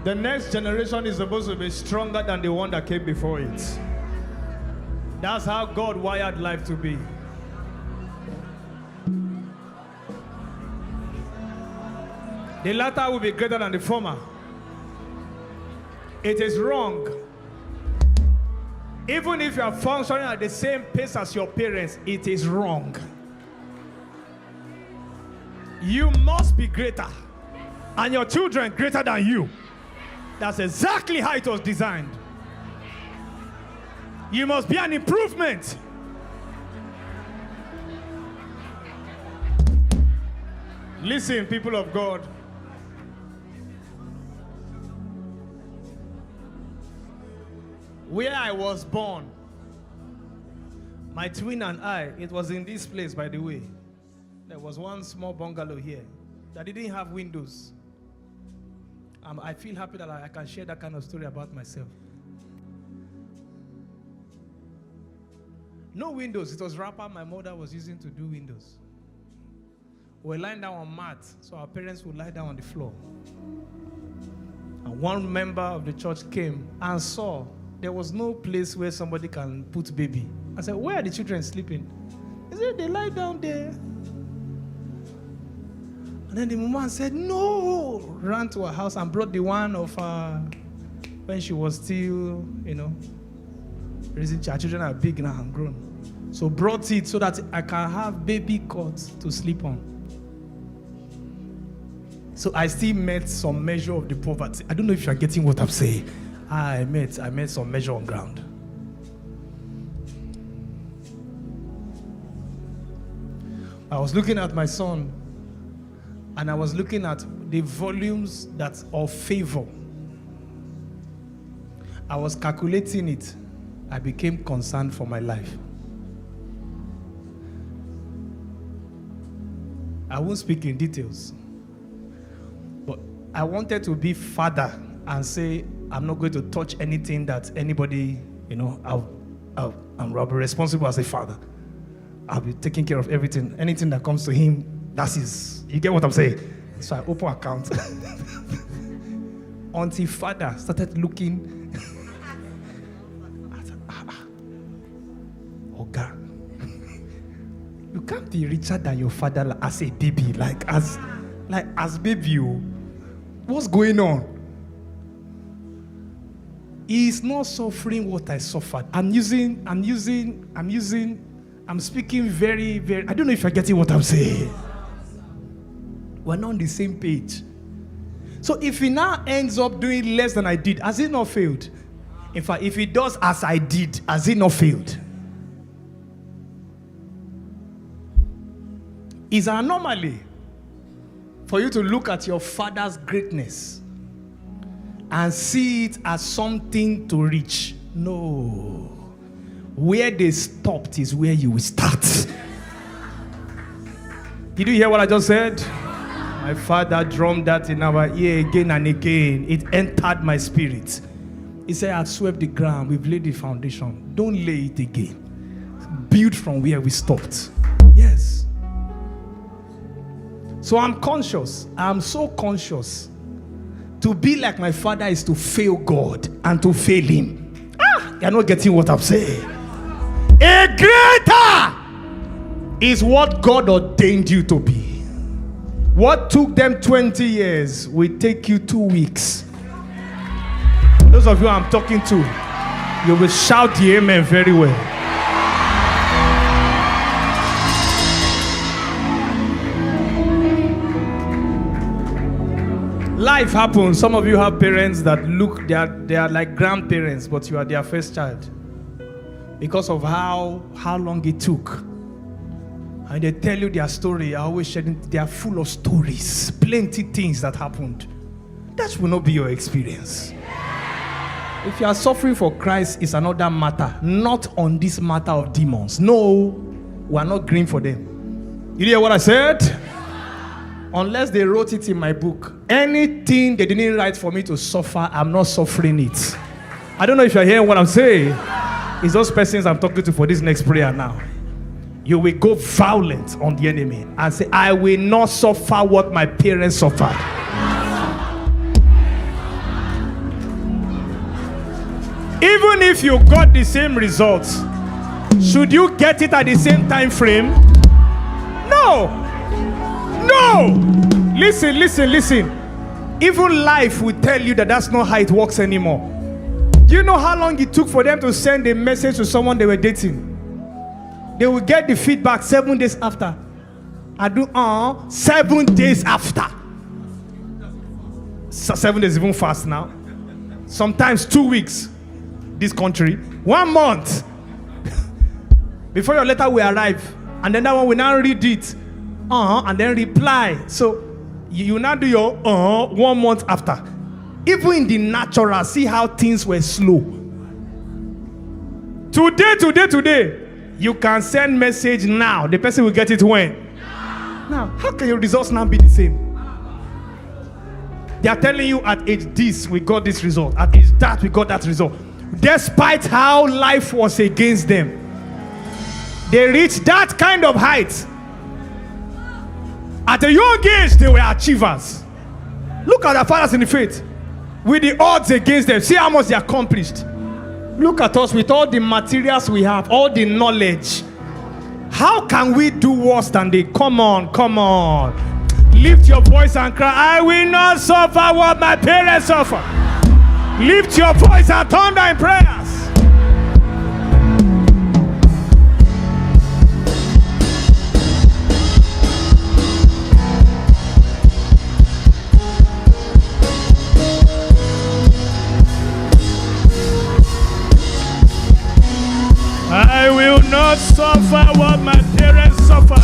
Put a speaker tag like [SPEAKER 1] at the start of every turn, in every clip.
[SPEAKER 1] The next generation is supposed to be stronger than the one that came before it. That's how God wired life to be. The latter will be greater than the former. It is wrong. Even if you are functioning at the same pace as your parents, it is wrong. You must be greater, and your children greater than you. That's exactly how it was designed. You must be an improvement. Listen, people of God. Where I was born, my twin and I, it was in this place, by the way. There was one small bungalow here that didn't have windows. I feel happy that I can share that kind of story about myself. No windows. It was wrapper my mother was using to do windows. We were lying down on mats, so our parents would lie down on the floor. And one member of the church came and saw there was no place where somebody can put baby. I said, where are the children sleeping? He said, they lie down there. And then the woman said, no. Ran to her house and brought the one of her when she was still, raising her children are big now and grown. So brought it so that I can have baby cots to sleep on. So I still met some measure of the poverty. I don't know if you are getting what I'm saying. I met some measure on ground. I was looking at my son, and I was looking at the volumes that of favor. I was calculating it. I became concerned for my life. I won't speak in details, but I wanted to be father and say, I'm not going to touch anything that anybody, I'm responsible as a father. I'll be taking care of everything. Anything that comes to him, that's his. You get what I'm saying? So I open account. Until father started looking. I said, Oga, you can't be richer than your father as a baby, as baby. What's going on? He is not suffering what I suffered. I'm speaking very, very, I don't know if you're getting what I'm saying. We're not on the same page. So if he now ends up doing less than I did, has he not failed? In fact, if he does as I did, has he not failed? It's an anomaly for you to look at your father's greatness and see it as something to reach. No. Where they stopped is where you will start. Did you hear what I just said? My father drummed that in our ear again and again. It entered my spirit. He said, I've swept the ground. We've laid the foundation. Don't lay it again. Build from where we stopped. Yes. So I'm conscious. I'm so conscious. To be like my father is to fail God and to fail him. You're not getting what I'm saying. A greater is what God ordained you to be. What took them 20 years will take you 2 weeks. Those of you I'm talking to, you will shout the amen very well. Life happens. Some of you have parents that look, they are like grandparents, but you are their first child. Because of how long it took. And they tell you their story. I always share it. They are full of stories. Plenty things that happened. That will not be your experience. If you are suffering for Christ, it's another matter. Not on this matter of demons. No, we are not green for them. You hear what I said? Unless they wrote it in my book. Anything they didn't write for me to suffer, I'm not suffering it. I don't know if you're hearing what I'm saying. It's those persons I'm talking to for this next prayer now. You will go violent on the enemy and say, I will not suffer what my parents suffered. Even if you got the same results, should you get it at the same time frame? No. Listen. Even life will tell you that that's not how it works anymore. Do you know how long it took for them to send a message to someone they were dating? They will get the feedback 7 days after. 7 days after. 7 days even fast now. Sometimes 2 weeks. This country. 1 month. Before your letter will arrive. And then that one will now read it. And then reply. So you now do your 1 month after. Even in the natural, see how things were slow. Today, you can send message now. The person will get it when? Now, how can your results now be the same? They are telling you at age this, we got this result. At age that, we got that result. Despite how life was against them. They reached that kind of height. At a young age, they were achievers. Look at their fathers in the faith. With the odds against them, see how much they accomplished. Look at us with all the materials we have, all the knowledge. How can we do worse than they? Come on. Lift your voice and cry, I will not suffer what my parents suffer. Lift your voice and thunder in prayers. I will not suffer what my parents suffered.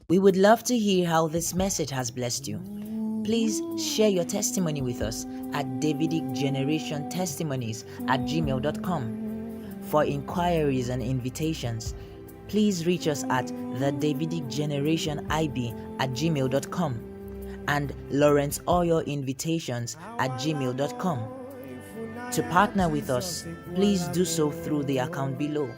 [SPEAKER 2] We would love to hear how this message has blessed you. Please share your testimony with us at davidicgenerationtestimonies@gmail.com. For inquiries and invitations, please reach us at thedavidicgenerationib@gmail.com and Lawrence Oyor invitations@gmail.com. To partner with us, please do so through the account below.